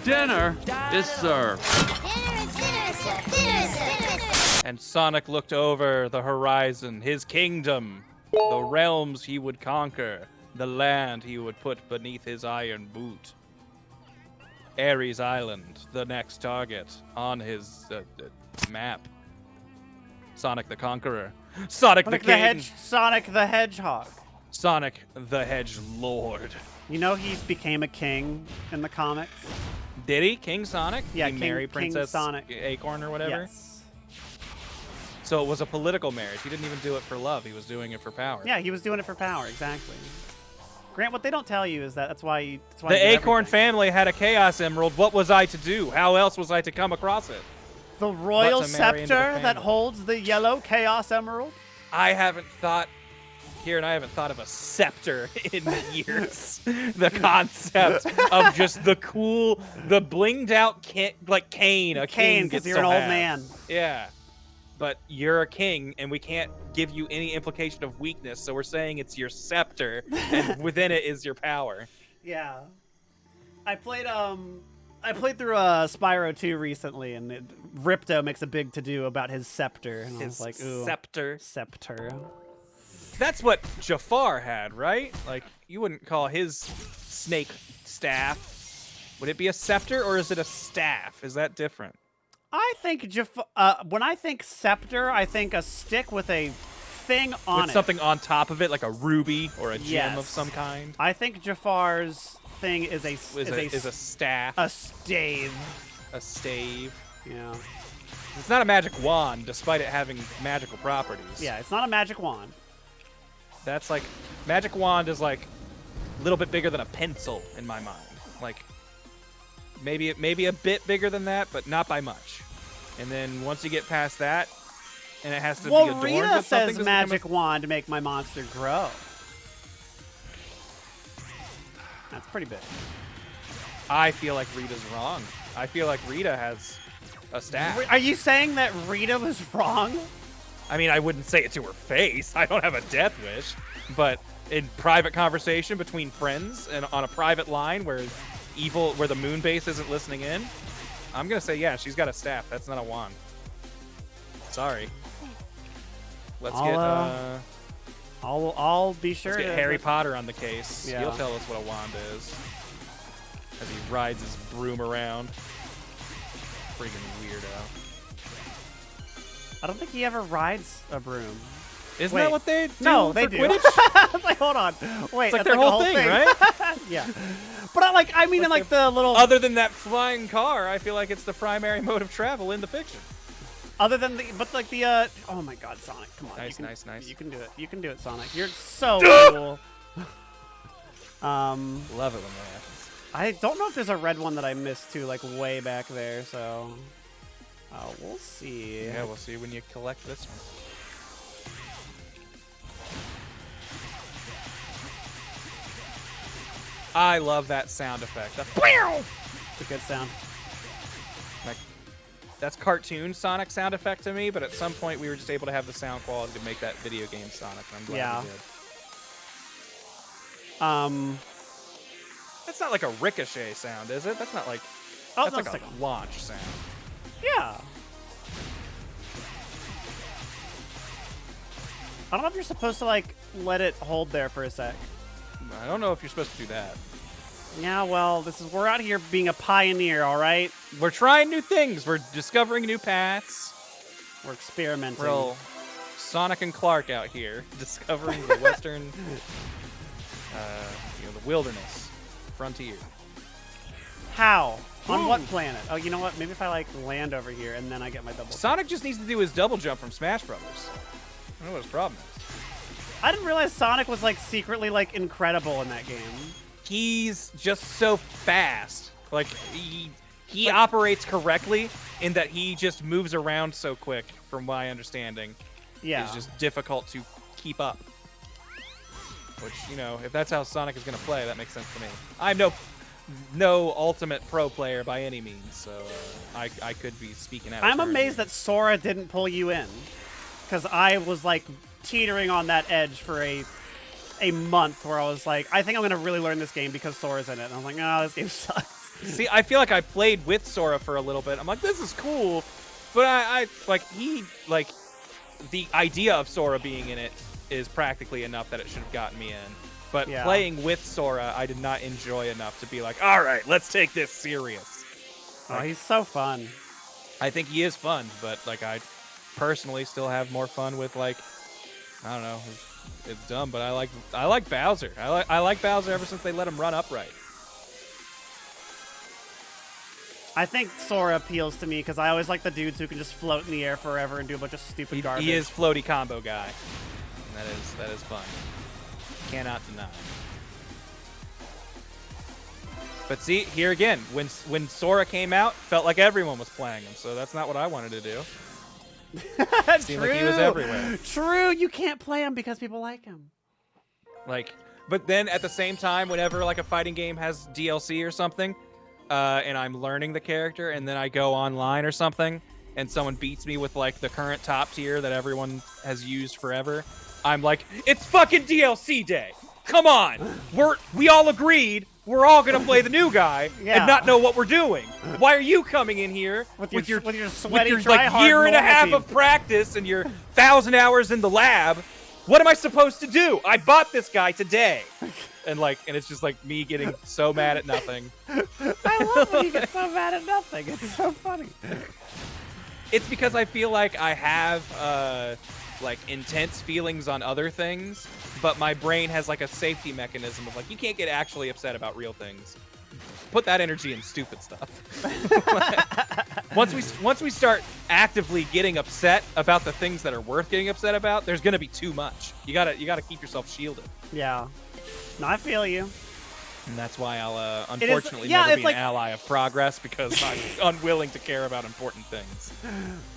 Dinner is served. And Sonic looked over the horizon, his kingdom, the realms he would conquer, the land he would put beneath his iron boot. Ares Island, the next target on his map. Sonic the Conqueror. Sonic the King. Sonic the Hedgehog. Sonic the Hedge Lord. You know he became a king in the comics? Did he? King Sonic? Yeah, Did he marry King Princess Sonic. Acorn or whatever? Yes. So it was a political marriage. He didn't even do it for love. He was doing it for power. Yeah, he was doing it for power, exactly. Grant, what they don't tell you is that's why you the Acorn family had a Chaos Emerald. What was I to do? How else was I to come across it? The royal But to marry into the scepter that family. holds the yellow Chaos Emerald? I haven't thought of a scepter in years. The concept of just the cool, the blinged out cane, a king because gets you're to an old have. man. Yeah. But you're a king, and we can't give you any implication of weakness, so we're saying it's your scepter, and within it is your power. Yeah. I played through Spyro 2 recently, and Ripto makes a big to-do about his scepter. And I was like, ooh. Scepter. Scepter. That's what Jafar had, right? Like, you wouldn't call his snake staff. Would it be a scepter, or is it a staff? Is that different? I think when I think scepter, I think a stick with a thing on With it. something on top of it, like a ruby or a gem Yes. of some kind? I think Jafar's thing is a staff. a stave. A stave. Yeah. It's not a magic wand, despite it having magical properties. Yeah, it's not a magic wand. That's like, magic wand is like a little bit bigger than a pencil in my mind. Like, maybe a bit bigger than that, but not by much. And then once you get past that, and it has to be adorned Rita with something, says magic wand to make my monster grow. That's pretty big. I feel like Rita's wrong. I feel like Rita has a staff. Are you saying that Rita was wrong? I mean, I wouldn't say it to her face. I don't have a death wish. But in private conversation between friends and on a private line where the moon base isn't listening in, I'm going to say, yeah, she's got a staff. That's not a wand. Sorry. I'll be sure Let's get to Harry Potter on the case. Yeah. He'll tell us what a wand is. As he rides his broom around. Freaking weirdo. I don't think he ever rides a broom. Isn't that what they do No, they for do. Quidditch? Like, hold on. Wait, It's like that's their a whole thing, right? Yeah. But I mean, in like the little. Other than that flying car, I feel like it's the primary mode of travel in the fiction. Other than oh my God, Sonic, come on. Nice. You can do it. You can do it, Sonic. You're so cool. Love it when that happens. I don't know if there's a red one that I missed too, like way back there. So, we'll see. Yeah, we'll see when you collect this one. I love that sound effect. It's a good sound. Like, that's cartoon Sonic sound effect to me, but at some point we were just able to have the sound quality to make that video game Sonic. And I'm glad we did. That's not like a ricochet sound, is it? That's not like. Oh, that's like a launch sound. Yeah. I don't know if you're supposed to like let it hold there for a sec. I don't know if you're supposed to do that. Yeah, well, we're out here being a pioneer, all right? We're trying new things. We're discovering new paths. We're experimenting. We're all Sonic and Clark out here discovering the western, the wilderness, frontier. How? On what planet? Oh, you know what? Maybe if I like land over here and then I get my double. Sonic just needs to do his double jump from Smash Brothers. I don't know what his problem is. I didn't realize Sonic was like secretly like incredible in that game. He's just so fast. Like he operates correctly in that he just moves around so quick. From my understanding, Yeah. it's just difficult to keep up. Which, if that's how Sonic is going to play, that makes sense to me. I'm no ultimate pro player by any means, so I could be speaking out. I'm amazed that Sora didn't pull you in, because I was like teetering on that edge for a month where I was like, I think I'm gonna really learn this game because Sora's in it. And I'm like, no, this game sucks. See, I feel like I played with Sora for a little bit. I'm like, this is cool, but I the idea of Sora being in it is practically enough that it should have gotten me in. But playing with Sora, I did not enjoy enough to be like, all right, let's take this serious. Oh, he's so fun. I think he is fun, but like I personally still have more fun with like, I don't know, it's dumb, but I like Bowser. I like Bowser ever since they let him run upright. I think Sora appeals to me because I always like the dudes who can just float in the air forever and do a bunch of stupid garbage. He is floaty combo guy. And that is fun. Cannot deny. But see, here again, when Sora came out, felt like everyone was playing him, so that's not what I wanted to do. Seemed like he was everywhere. True, you can't play him because people like him. Like, but then at the same time, whenever like a fighting game has DLC or something, and I'm learning the character, and then I go online or something, and someone beats me with like the current top tier that everyone has used forever, I'm like, it's fucking DLC day. Come on, we all agreed we're all gonna play the new guy and not know what we're doing. Why are you coming in here with your sweaty like year and a half of practice and your 1,000 hours in the lab? What am I supposed to do? I bought this guy today. And it's just like me getting so mad at nothing. I love when you get so mad at nothing. It's so funny. It's because I feel like I have like intense feelings on other things, but my brain has like a safety mechanism of like, you can't get actually upset about real things. Put that energy in stupid stuff. Once we start actively getting upset about the things that are worth getting upset about, there's gonna be too much. You gotta keep yourself shielded. Yeah. No, I feel you. And that's why I'll unfortunately never be an ally of progress, because I'm unwilling to care about important things.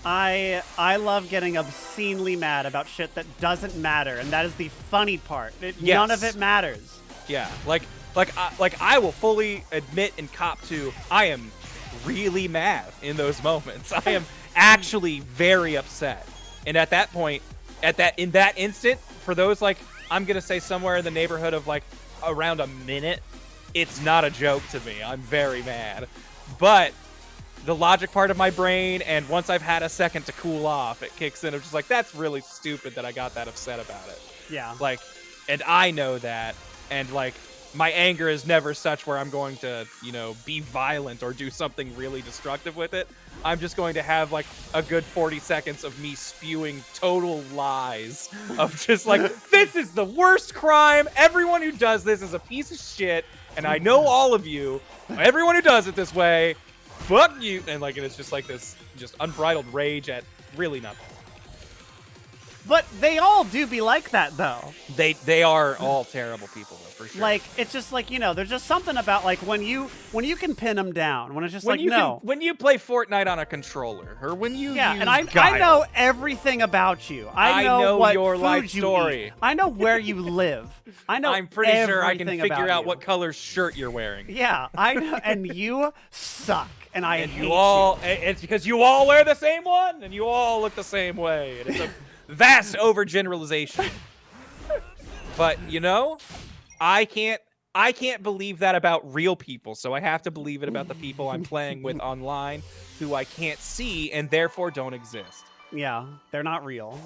I love getting obscenely mad about shit that doesn't matter, and that is the funny part. None of it matters. Yeah, like I will fully admit and cop to, I am really mad in those moments. I am actually very upset, and at that point, in that instant, for those like, I'm gonna say somewhere in the neighborhood of like around a minute, it's not a joke to me. I'm very mad. But the logic part of my brain, and once I've had a second to cool off, it kicks in. I'm just like, that's really stupid that I got that upset about it. Yeah. Like, and I know that, and like, my anger is never such where I'm going to, be violent or do something really destructive with it. I'm just going to have like a good 40 seconds of me spewing total lies of just like, this is the worst crime. Everyone who does this is a piece of shit. And I know all of you, everyone who does it this way, fuck you. And like, and it's just like this just unbridled rage at really nothing. But they all do be like that, though. They are all terrible people, though, for sure. Like, it's just like, there's just something about like when you can pin them down, when it's just when you play Fortnite on a controller, or when you use and I Guile. know everything about you. I know what your food life you story. Eat. I know where you live. I know. I'm pretty sure I can figure out you. what color shirt you're wearing. Yeah, I know, and you suck, and I hate you. It's because you all wear the same one, and you all look the same way. And it's a vast overgeneralization. But I can't believe that about real people, so I have to believe it about the people I'm playing with online who I can't see and therefore don't exist. Yeah, they're not real.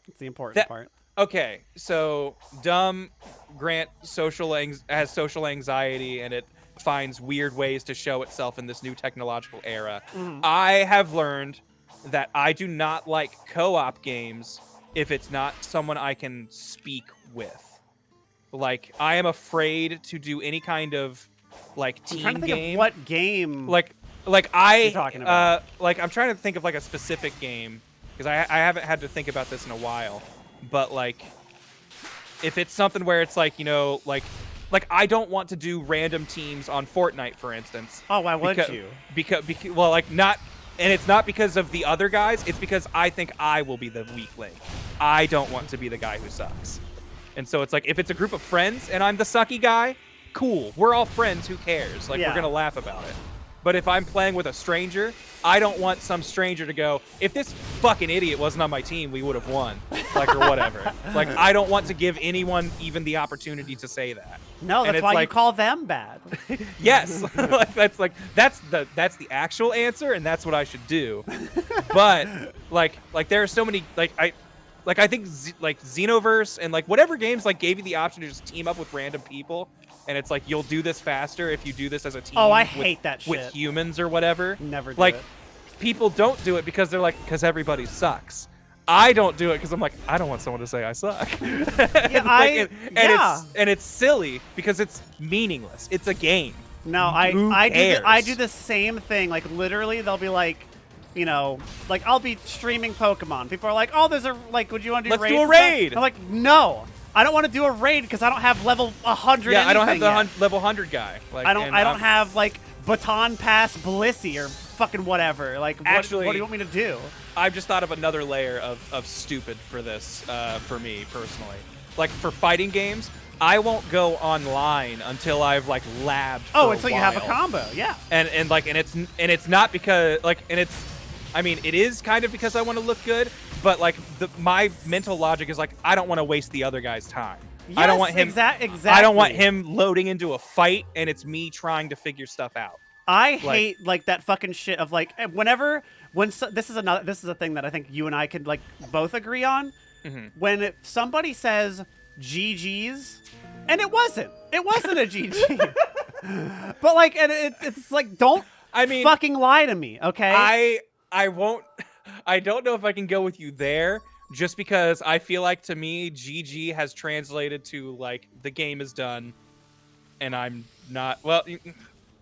It's the important part. Okay, so dumb Grant has social anxiety, and it finds weird ways to show itself in this new technological era. I have learned that I do not like co-op games if it's not someone I can speak with. Like, I am afraid to do any kind of like team I'm trying to think game. of what game? Like you're talking about? I'm trying to think of like a specific game, because I haven't had to think about this in a while. But like, if it's something where it's like, like I don't want to do random teams on Fortnite, for instance. Oh, why would you? Because well, like not. And it's not because of the other guys. It's because I think I will be the weak link. I don't want to be the guy who sucks. And so it's like, if it's a group of friends and I'm the sucky guy, cool. We're all friends. Who cares? Like, we're going to laugh about it. But if I'm playing with a stranger, I don't want some stranger to go, if this fucking idiot wasn't on my team, we would have won. Like, or whatever. Like, I don't want to give anyone even the opportunity to say that. No, And that's it's why you like- call them bad. Yes, that's the actual answer, and that's what I should do. But like there are so many I think Xenoverse and like whatever games like gave you the option to just team up with random people, and it's like you'll do this faster if you do this as a team. Oh, I with, hate that with shit. humans or whatever. Never do like it. people don't do it because they're like because everybody sucks. I don't do it because I'm like I don't want someone to say I suck. Yeah, and it's silly because it's meaningless. It's a game. No, Who I cares? do the same thing. Like literally, they'll be like, you know, like I'll be streaming Pokemon. People are like, oh, there's a like, would you want to do Let's raids? do a and stuff? raid. I'm like, no, I don't want to do a raid because I don't have level 100. Yeah, I don't have the anything yet. level 100 guy. Like, I don't have like Baton Pass Blissey or fucking whatever. Like, Actually- what do you want me to do? I've just thought of another layer of stupid for this, for me personally. Like for fighting games, I won't go online until I've like labbed. Oh, for until a you have a while. combo, yeah. And it's not because like I mean it is kind of because I want to look good, but like my mental logic is like I don't want to waste the other guy's time. I don't Yes, want him. exactly. I don't want him loading into a fight and it's me trying to figure stuff out. I hate like that fucking shit of like this is a thing that I think you and I could like both agree on. Mm-hmm. When somebody says GG's, and it wasn't a GG, but like and it's like don't fucking lie to me, okay? I won't. I don't know if I can go with you there, just because I feel like to me GG has translated to like the game is done, and I'm not well.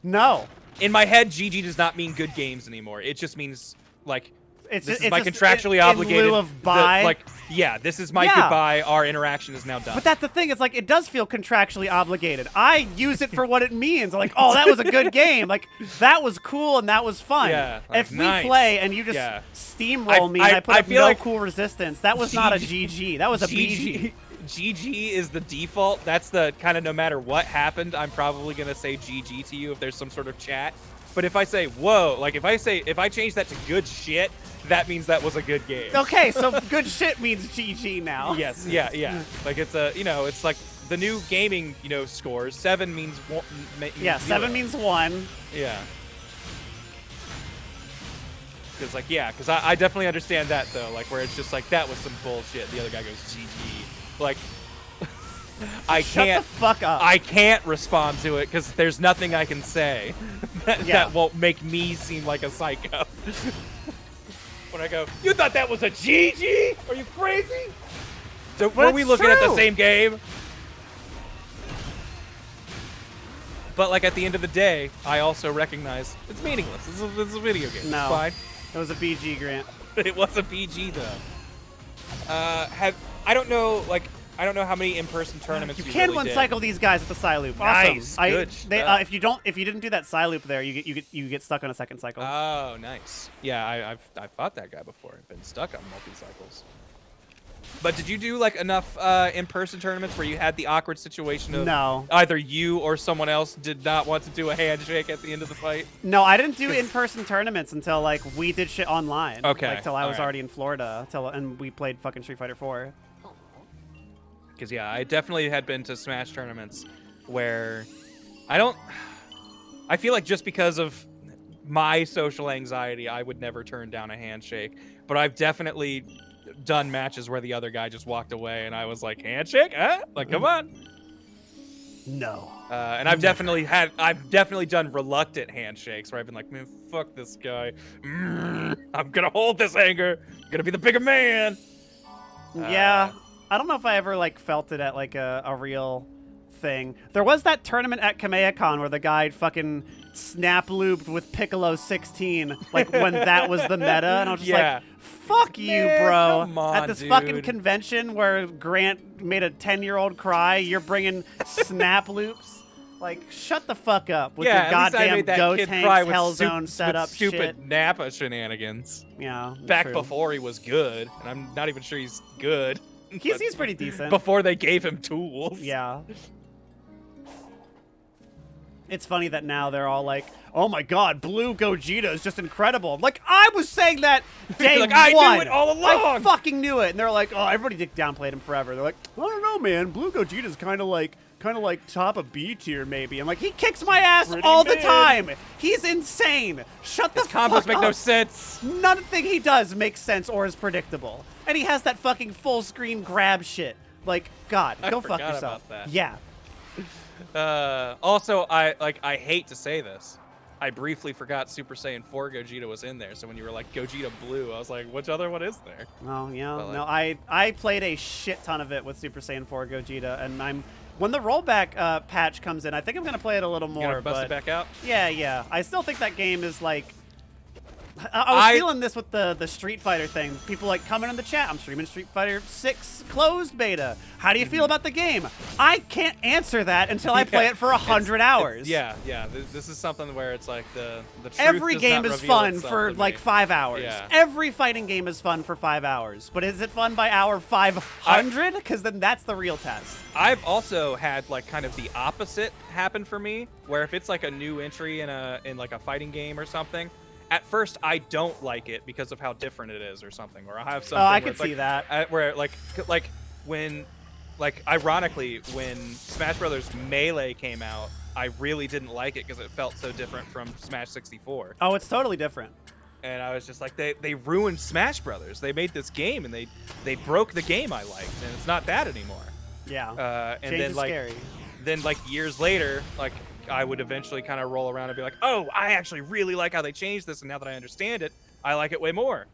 No. In my head, GG does not mean good games anymore. It just means like this is my just contractually in obligated. lieu of bye. This is my Yeah. goodbye. Our interaction is now done. But that's the thing. It's like it does feel contractually obligated. I use it for what it means. Like, oh, that was a good game. Like that was cool and that was fun. Yeah, like, if we nice. play and you just Yeah. steamroll me and I put up feel no like cool resistance, that was not a GG. That was a BG. GG is the default. That's the kind of no matter what happened, I'm probably gonna say GG to you if there's some sort of chat. But if I say whoa, like if I change that to good shit, that means that was a good game. Okay, so good shit means GG now. Yes, yeah. Like it's it's like the new gaming, scores. 7 means one. Yeah, 7 means 1. Yeah. Because I definitely understand that though, like where it's just like that was some bullshit. The other guy goes GG, like Shut the fuck up. I can't respond to it because there's nothing I can say that won't make me seem like a psycho. When I go, you thought that was a GG? Are you crazy? So, were we looking at the same game? But like at the end of the day, I also recognize it's meaningless. It's a video game. No. It's fine. It was a BG, Grant. It was a BG though. I don't know how many in-person tournaments You you can really one did. cycle these guys at the Psy Loop. Awesome. Nice. Good stuff. If you didn't do that Psy Loop there, you get stuck on a second cycle. Oh, nice. Yeah, I've fought that guy before. I've been stuck on multi-cycles. But did you do like enough in-person tournaments where you had the awkward situation of No. either you or someone else did not want to do a handshake at the end of the fight? No, I didn't do in-person tournaments until like we did shit online. Okay. Like till I was Alright. already in Florida, and we played fucking Street Fighter 4. Because yeah, I definitely had been to Smash tournaments where I feel like just because of my social anxiety, I would never turn down a handshake. But I've definitely done matches where the other guy just walked away and I was like, handshake? Huh? Like, come on. No. And I've definitely done reluctant handshakes where I've been like, man, fuck this guy. I'm gonna hold this anger. I'm gonna be the bigger man. Yeah. I don't know if I ever like felt it at like a real thing. There was that tournament at Kamehacon where the guy fucking snap looped with Piccolo 16, like when that was the meta, and I was just like, fuck you, Man, bro. come on, At this dude. fucking convention where Grant made a 10-year-old cry, you're bringing snap loops? Like, shut the fuck up with your at least I goddamn made that Go kid Tanks cry with Hellzone setup stupid shit. Nappa shenanigans. Yeah, Back true. before he was good, and I'm not even sure he's good. He's pretty decent. Before they gave him tools. Yeah. It's funny that now they're all like, oh my god, Blue Gogeta is just incredible. I'm like, I was saying that day Like, one. I knew it all along. I fucking knew it. And they're like, oh, everybody downplayed him forever. They're like, I don't know, man. Blue Gogeta's kind of like kind of like top of B tier maybe. I'm like, he kicks my ass Pretty all the mid. time. He's insane. Shut the His fuck combos make up. no sense. Nothing he does makes sense or is predictable. And he has that fucking full screen grab shit. Like, God, go fuck forgot yourself. about that. Yeah. Also, I hate to say this. I briefly forgot Super Saiyan 4 Gogeta was in there. So when you were like Gogeta Blue, I was like, which other one is there? Oh, yeah. But, like- No, I played a shit ton of it with Super Saiyan 4 Gogeta, and when the rollback patch comes in, I think I'm going to play it a little You more. gonna bust but it back out? Yeah. I still think that game is like... I was feeling this with the Street Fighter thing. People like coming in the chat. I'm streaming Street Fighter 6 closed beta. How do you feel about the game? I can't answer that until I play it for 100 hours. Yeah. This is something where it's like the truth Every does game not is reveal fun itself for to like me. 5 hours. Yeah. Every fighting game is fun for 5 hours. But is it fun by hour 500? Because then that's the real test. I've also had like kind of the opposite happen for me, where if it's like a new entry in like a fighting game or something, at first I don't like it because of how different it is or something, or I have something. Oh, I where can it's like, see that. where like when ironically when Smash Brothers Melee came out, I really didn't like it because it felt so different from Smash 64. Oh, it's totally different. And I was just like, they ruined Smash Brothers. They made this game and they broke the game I liked, and it's not that anymore. Yeah. And Change then is like scary. then like years later, like I would eventually kind of roll around and be like, oh, I actually really like how they changed this, and now that I understand it, I like it way more.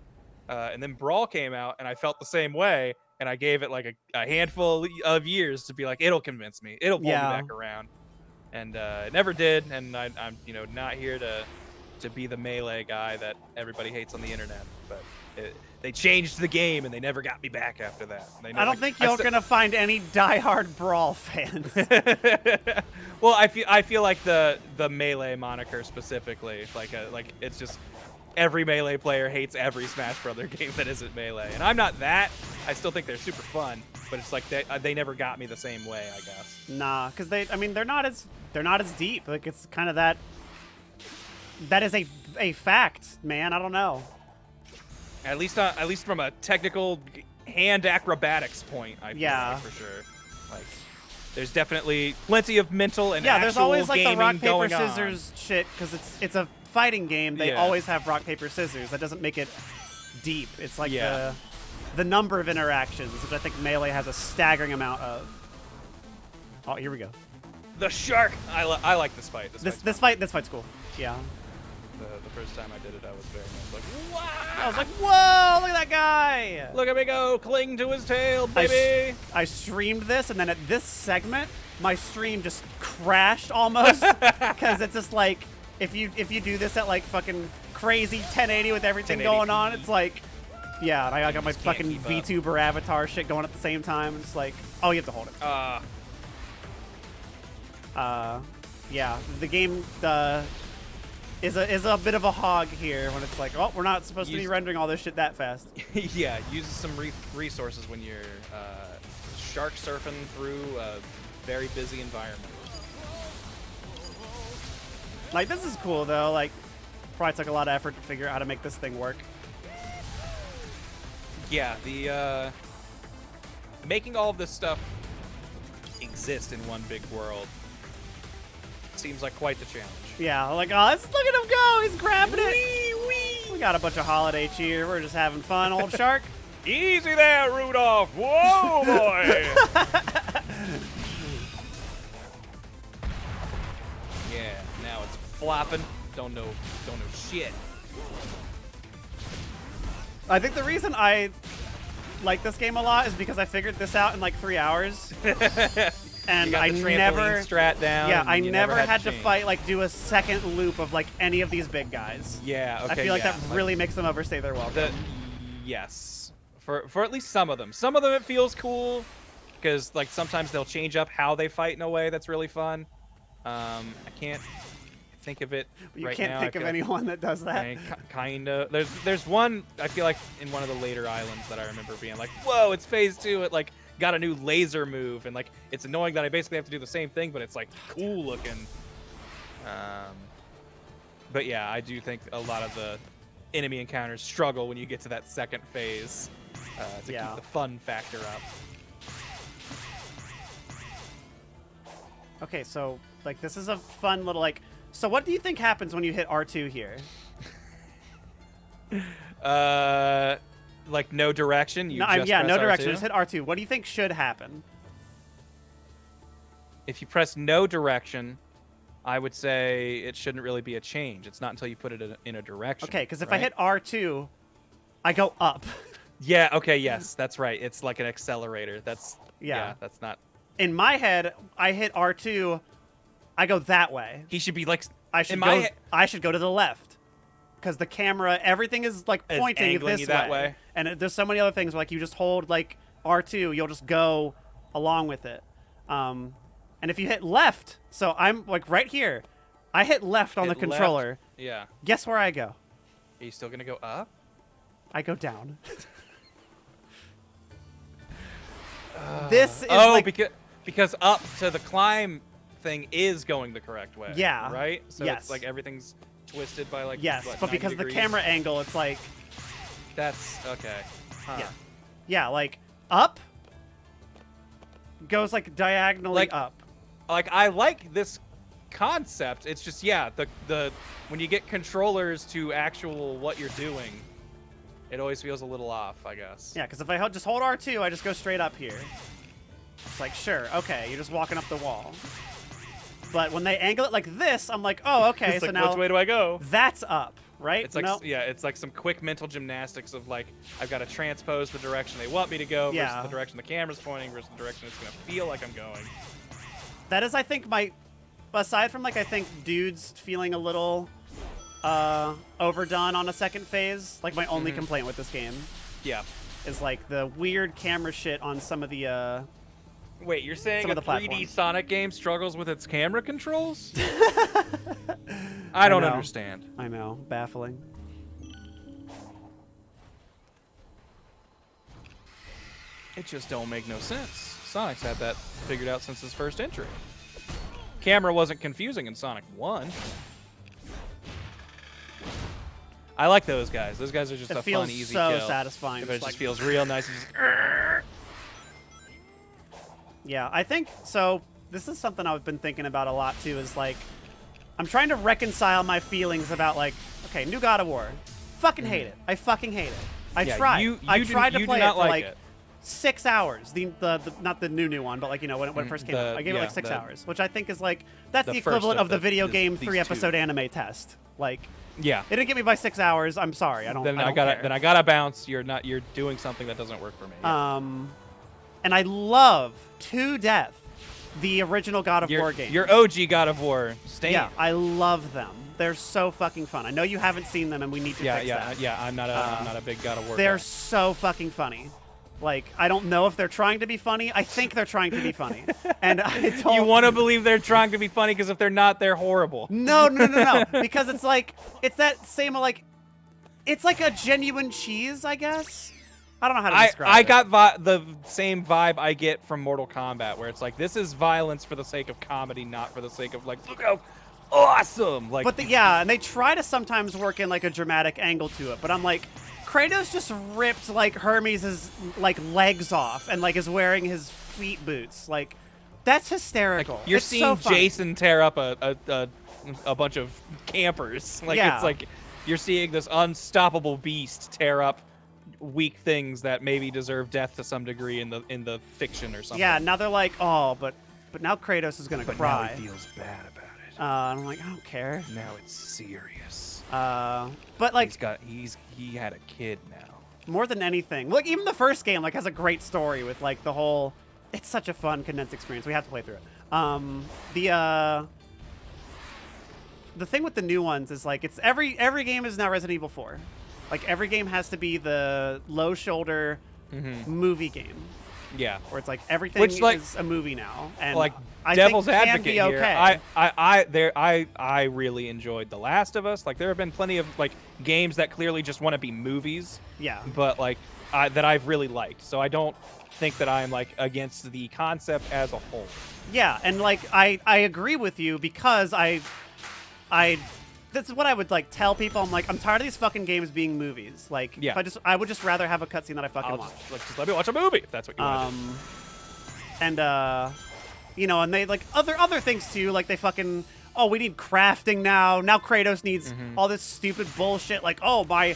And then Brawl came out, and I felt the same way, and I gave it like a handful of years to be like, it'll convince me, it'll pull me back around, and it never did. And I'm not here to be the Melee guy that everybody hates on the internet, but they changed the game and they never got me back after that. I don't think you're gonna find any diehard Brawl fans. Well, I feel like the Melee moniker specifically, like it's just every Melee player hates every Smash Brother game that isn't Melee, and I'm not that. I still think they're super fun, but it's like they never got me the same way, I guess. Nah, because they're not as deep. Like it's kind of that is a fact, man. I don't know. At least from a technical hand acrobatics point, I feel like, for sure. Like, there's definitely plenty of mental and Yeah, there's actual always like the gaming rock paper going on. scissors shit because it's a fighting game. They Yeah. always have rock paper scissors. That doesn't make it deep. It's like Yeah. the number of interactions, which I think Melee has a staggering amount of. Oh, here we go. The shark. I like this fight. This fight's cool. Yeah. The first time I did it, I was very much like, wow! I was like, whoa, look at that guy! Look at me go, cling to his tail, baby! I streamed this, and then at this segment, my stream just crashed almost because it's just like if you do this at like fucking crazy 1080 with everything 1080p. going on, it's like, yeah, and I got my just can't fucking keep up. VTuber avatar shit going at the same time. It's like, oh, you have to hold it. Yeah, the game is a bit of a hog here when it's like, oh, we're not supposed to be rendering all this shit that fast. Yeah, uses some resources when you're shark surfing through a very busy environment. Like, this is cool though. Like, probably took a lot of effort to figure out how to make this thing work. Yeah, the making all of this stuff exist in one big world seems like quite the challenge. Yeah, like, oh, look at him go. He's grabbing it. We got a bunch of holiday cheer. We're just having fun, old shark. Easy there, Rudolph. Whoa, boy. Yeah, now it's flopping. Don't know shit. I think the reason I like this game a lot is because I figured this out in like 3 hours. And You got I the trampoline never strat down. Yeah, and I you never had to change. fight like do a second loop of like any of these big guys. Yeah, okay. I feel like yeah. that really makes them overstay their welcome. Yes, for at least some of them. Some of them it feels cool because like sometimes they'll change up how they fight in a way that's really fun. I can't think of it You right can't now. think of anyone that does that. Kind of. There's one I feel like in one of the later islands that I remember being like, whoa, it's phase 2. It like got a new laser move, and like it's annoying that I basically have to do the same thing, but it's like cool looking. But yeah, I do think a lot of the enemy encounters struggle when you get to that second phase to keep the fun factor up. Okay, so like this is a fun little like. So what do you think happens when you hit R2 here? Like no direction. You No, just yeah, press no R2? direction. Just hit R2. What do you think should happen? If you press no direction, I would say it shouldn't really be a change. It's not until you put it in a direction. Okay, because if right? I hit R2, I go up. Yeah. Okay. Yes, that's right. It's like an accelerator. That's Yeah. That's not. In my head, I hit R2, I go that way. He should be like. I should go to the left. Because the camera, everything is like Is pointing angling this you that way. And there's so many other things where, like you just hold like R2, you'll just go along with it. And if you hit left, so I'm like right here, I hit left on the controller. Left. Yeah. Guess where I go? Are you still gonna go up? I go down. This is like, because up to the climb thing is going the correct way. Yeah. Right. So Yes. it's like everything's twisted by like. yes, what, but 90 because degrees? the camera angle, it's like That's okay. Huh. yeah, like up goes like diagonally Like- up. Like I like this concept. It's just the when you get controllers to actual what you're doing, it always feels a little off, I guess. Yeah, because if I just hold R2, I just go straight up here. It's like, sure, okay, you're just walking up the wall. But when they angle it like this, I'm like, oh, okay, It's so like, now which way do I go? that's up, right? It's like no. it's like some quick mental gymnastics of like I've got to transpose the direction they want me to go Yeah. versus the direction the camera's pointing versus the direction it's gonna feel like I'm going. That is, I think, aside from like I think dudes feeling a little overdone on a second phase, like my only complaint with this game Yeah. is like the weird camera shit on some of the Wait, you're saying Some a of the 3D platforms. Sonic game struggles with its camera controls? I don't know. understand. I know, baffling. It just don't make no sense. Sonic's had that figured out since his first entry. Camera wasn't confusing in Sonic 1. I like those guys. Those guys are just It a feels fun, easy so kill. satisfying. It Just just like, feels real nice. And just, yeah, I think so. This is something I've been thinking about a lot too. Is like, I'm trying to reconcile my feelings about like, okay, new God of War, fucking hate it. I fucking hate it. I Yeah, tried. I you tried to do play not it for like like it. 6 hours. The not the new one, but like when it first came out, I gave it like 6 the- hours, which I think is like that's the the first equivalent of of the video these game two. 3-episode anime test. Like, Yeah. it didn't get me by 6 hours. I'm sorry. I don't. Then I I don't gotta care. then I gotta bounce. You're doing something that doesn't work for me. And I love to death the original God of War games. Your OG God of War stain. Yeah, I love them. They're so fucking fun. I know you haven't seen them, and we need to fix that. I'm not a big God of War They're guy. so fucking funny. Like, I don't know if they're trying to be funny. I think they're trying to be funny. And I told You want to believe they're trying to be funny because if they're not, they're horrible. No. Because it's like, it's that same, like, it's like a genuine cheese, I guess. I don't know how to describe I it. got the same vibe I get from Mortal Kombat, where it's like, this is violence for the sake of comedy, not for the sake of like, look how awesome. Like, But yeah, and they try to sometimes work in like a dramatic angle to it, but I'm like, Kratos just ripped like Hermes' like legs off and like is wearing his feet boots. Like, that's hysterical. you're It's seeing so funny. Jason tear up a bunch of campers. Like, Yeah. it's like you're seeing this unstoppable beast tear up weak things that maybe deserve death to some degree in the fiction or something. Yeah, now they're like, oh, but now Kratos is gonna cry. feels bad about it. And I'm like, I don't care. Now it's serious. But like, He had a kid now. more than anything, like even the first game like has a great story with like the whole. It's such a fun condensed experience. We have to play through it. The thing with the new ones is like it's every game is now Resident Evil 4. Like every game has to be the low shoulder movie game. Yeah. Where it's like everything Which, like- is a movie now, and Like I devil's think can advocate be here. okay. I really enjoyed The Last of Us. Like there have been plenty of like games that clearly just want to be movies, Yeah, but like that I've really liked. So I don't think that I'm like against the concept as a whole. yeah, and like I agree with you because I this is what I would like tell people. I'm like, I'm tired of these fucking games being movies. Like, Yeah. if I would just rather have a cutscene that I fucking I'll watch. just let me watch a movie if that's what you want to do. And you know, and they like other things too, like they fucking, oh, we need crafting now. Now Kratos needs all this stupid bullshit. Like, oh, my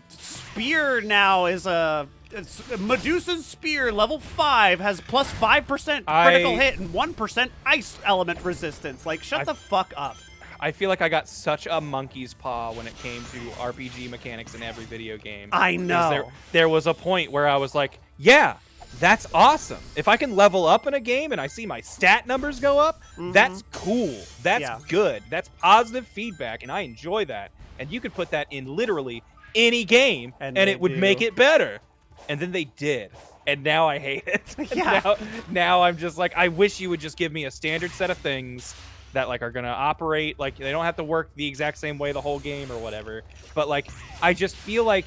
spear now is it's Medusa's spear, level 5, has plus 5% critical hit and 1% ice element resistance. Like, shut the fuck up. I feel like I got such a monkey's paw when it came to RPG mechanics in every video game. I know. There was a point where I was like, yeah, that's awesome. If I can level up in a game and I see my stat numbers go up, that's cool. That's good. That's positive feedback, and I enjoy that. And you could put that in literally any game, and it would make it better. And then they did. And now I hate it. Yeah. Now I'm just like, I wish you would just give me a standard set of things that like are gonna operate, like they don't have to work the exact same way the whole game or whatever. But like, I just feel like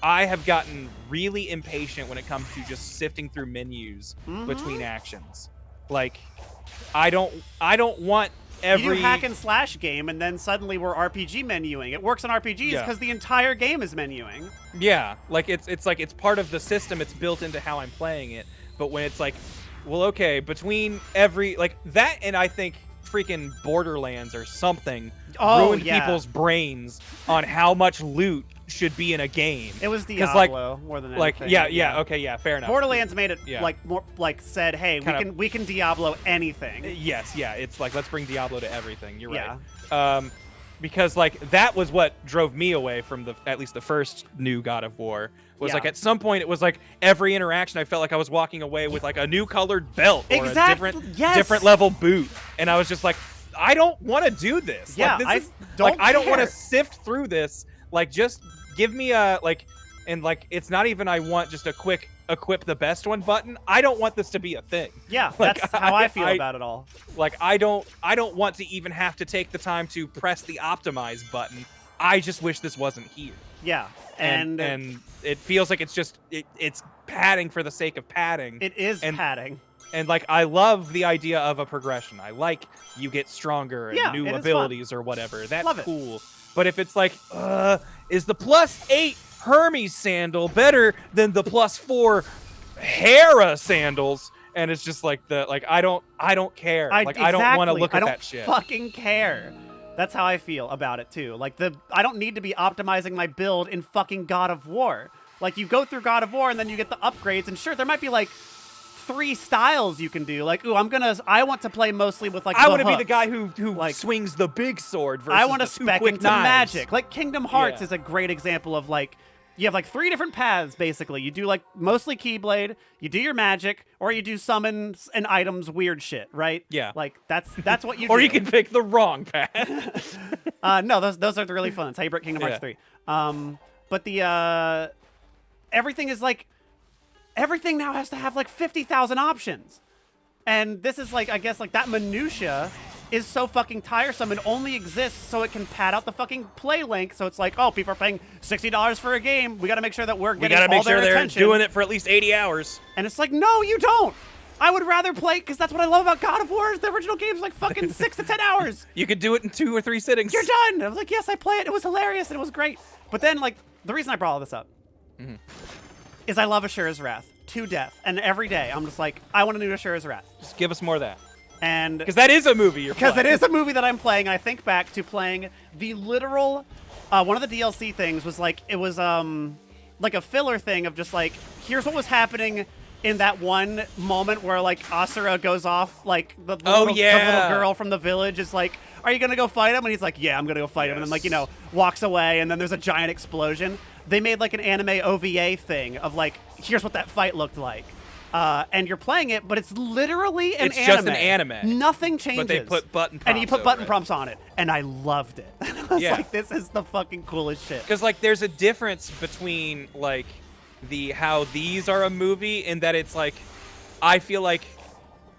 I have gotten really impatient when it comes to just sifting through menus between actions. Like, I don't want every... You do hack and slash game, and then suddenly we're RPG menuing. It works on RPGs because the entire game is menuing. Yeah, like it's like it's part of the system. It's built into how I'm playing it. But when it's like, well, okay, between every like that, and I think freaking Borderlands or something ruined people's brains on how much loot should be in a game. It was Diablo more than anything. Like fair enough. Borderlands made it like more like said, hey, we can Diablo anything. Yes, it's like let's bring Diablo to everything. You're right. Because like that was what drove me away from at least the first new God of War. Was like at some point it was like every interaction I felt like I was walking away with like a new colored belt or a different level boot, and I was just like, I don't want to do this. Yeah, like, I don't want to sift through this. Like, just give me a and like it's not even I want just a quick equip the best one button. I don't want this to be a thing. Yeah, like, that's how I feel about it all. Like I don't want to even have to take the time to press the optimize button. I just wish this wasn't here. Yeah. And it feels like it's just it's padding for the sake of padding. It is padding. And like I love the idea of a progression. I like you get stronger and new abilities or whatever. That's cool. But if it's like, is the +8 Hermes sandal better than the +4 Hera sandals? And it's just like I don't care. I don't want to look at that shit. I don't fucking care. That's how I feel about it too. Like I don't need to be optimizing my build in fucking God of War. Like you go through God of War and then you get the upgrades, and sure, there might be like 3 styles you can do. Like, ooh, I want to play mostly with like I want to be the guy who like, swings the big sword versus I want to spec into knives. magic. Like Kingdom Hearts is a great example of like you have like 3 different paths basically. You do like mostly Keyblade, you do your magic, or you do summons and items weird shit, right? Yeah. Like that's what you or do. you can pick the wrong path. No, those are really fun. That's how you break Kingdom Hearts 3. But the everything is like everything now has to have like 50,000 options. And this is like, I guess like that minutia is so fucking tiresome and only exists so it can pad out the fucking play length. So it's like, oh, people are paying $60 for a game. We got to make sure that we're getting all their attention. They're doing it for at least 80 hours. And it's like, no, you don't. I would rather play, because that's what I love about God of War, is the original game's like fucking 6 to 10 hours. You could do it in 2 or 3 sittings. You're done. I was like, yes, I play it. It was hilarious and it was great. But then like, the reason I brought all this up is I love Ashura's Wrath to death. And every day I'm just like, I want a new Ashura's Wrath. Just give us more of that. And because that is a movie you're playing. Because it is a movie that I'm playing. I think back to playing the literal, one of the DLC things was like, it was like a filler thing of just like, here's what was happening in that one moment where like Asura goes off, like the little girl from the village is like, are you gonna go fight him? And he's like, yeah, I'm gonna go fight him. And then like, you know, walks away, and then there's a giant explosion. They made like an anime OVA thing of like, here's what that fight looked like. And you're playing it, but it's literally an anime. It's just an anime. Nothing changes. But they put button prompts and you put button prompts on it. And I loved it. I was like, this is the fucking coolest shit. Because like there's a difference between like how these are a movie in that it's like, I feel like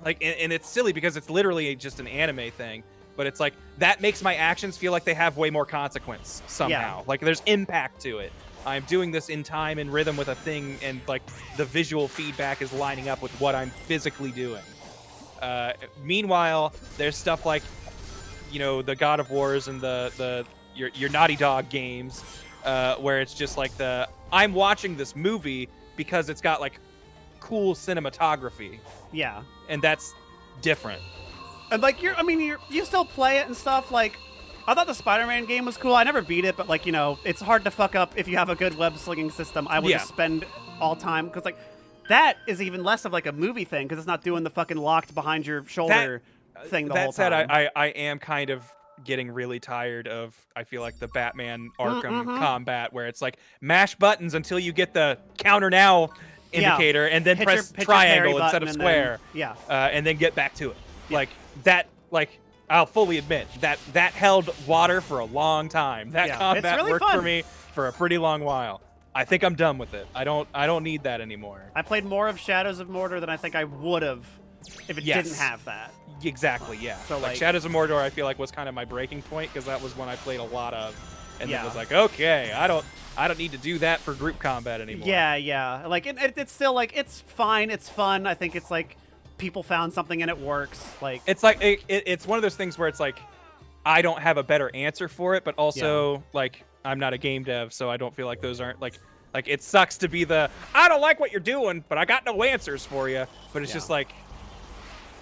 and it's silly because it's literally just an anime thing, but it's like that makes my actions feel like they have way more consequence somehow. Like there's impact to it. I'm doing this in time and rhythm with a thing, and like the visual feedback is lining up with what I'm physically doing. Meanwhile, there's stuff like, you know, the God of Wars and your Naughty Dog games, where it's just like I'm watching this movie because it's got like cool cinematography, Yeah. and that's different. And like you still play it and stuff. Like, I thought the Spider-Man game was cool. I never beat it, but like it's hard to fuck up if you have a good web slinging system. I would just spend all time because like that is even less of like a movie thing because it's not doing the fucking locked behind your shoulder thing the whole time. That said, I am kind of getting really tired of, I feel like, the Batman Arkham combat where it's like mash buttons until you get the counter now indicator and then press triangle instead of square. And then get back to it. Like that, like I'll fully admit that held water for a long time. That combat really worked fun for me for a pretty long while. I think I'm done with it. I don't need that anymore. I played more of Shadows of Mordor than I think I would have if it didn't have that. Exactly, yeah. So like Shadows of Mordor, I feel like was kind of my breaking point because that was when I played a lot of, and it was like, okay, I don't need to do that for group combat anymore. Yeah. Like it's still like it's fine, it's fun. I think it's like people found something and it works. Like it's like it's one of those things where it's like I don't have a better answer for it, but also like I'm not a game dev, so I don't feel like those aren't like it sucks to be the I don't like what you're doing, but I got no answers for you. But it's just like.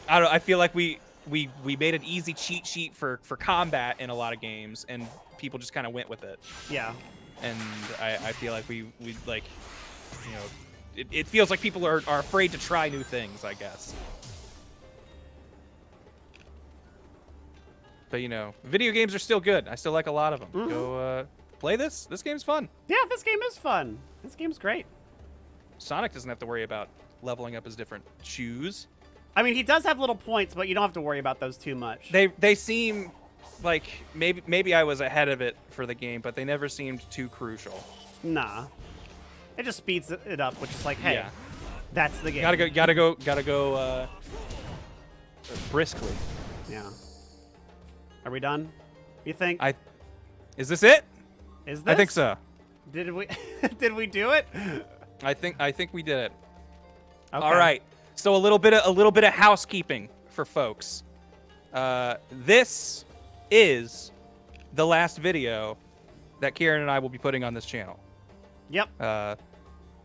I feel like we made an easy cheat sheet for combat in a lot of games, and people just kind of went with it. Yeah. And I feel like we like, it feels like people are afraid to try new things, I guess. But video games are still good. I still like a lot of them. Go play this. This game's fun. Yeah, this game is fun. This game's great. Sonic doesn't have to worry about leveling up his different shoes. I mean, he does have little points, but you don't have to worry about those too much. They seem like maybe I was ahead of it for the game, but they never seemed too crucial. Nah, it just speeds it up, which is like, hey, that's the game. Gotta go briskly. Yeah. Are we done? You think? Is this it? Is this? I think so. Did we do it? I think we did it. Okay. All right. So a little bit of housekeeping for folks. This is the last video that Kieran and I will be putting on this channel. Yep.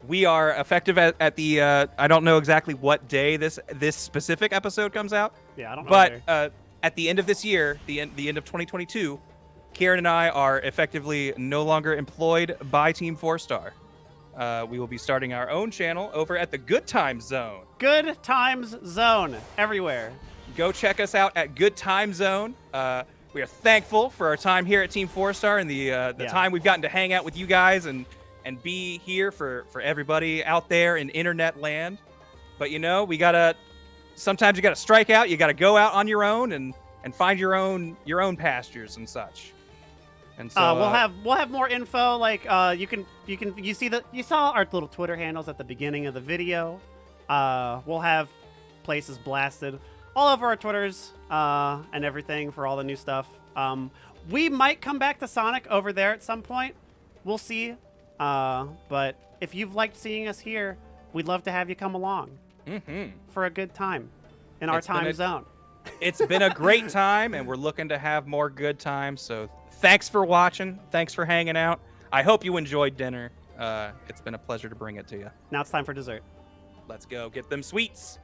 We are effective at the I don't know exactly what day this specific episode comes out. Yeah, I don't know. But at the end of this year, the end of 2022, Kieran and I are effectively no longer employed by TeamFourStar. We will be starting our own channel over at the Good Times Zone. Good Times Zone everywhere. Go check us out at Good Time Zone. We are thankful for our time here at TeamFourStar and the time we've gotten to hang out with you guys and be here for everybody out there in internet land. But sometimes you gotta strike out. You gotta go out on your own and find your own pastures and such. And so we'll have more info. Like you saw our little Twitter handles at the beginning of the video. We'll have places blasted all over our Twitters and everything for all the new stuff. We might come back to Sonic over there at some point. We'll see. But if you've liked seeing us here, we'd love to have you come along for a good time in our time zone. It's been a great time, and we're looking to have more good times. So thanks for watching. Thanks for hanging out. I hope you enjoyed dinner. It's been a pleasure to bring it to you. Now it's time for dessert. Let's go get them sweets.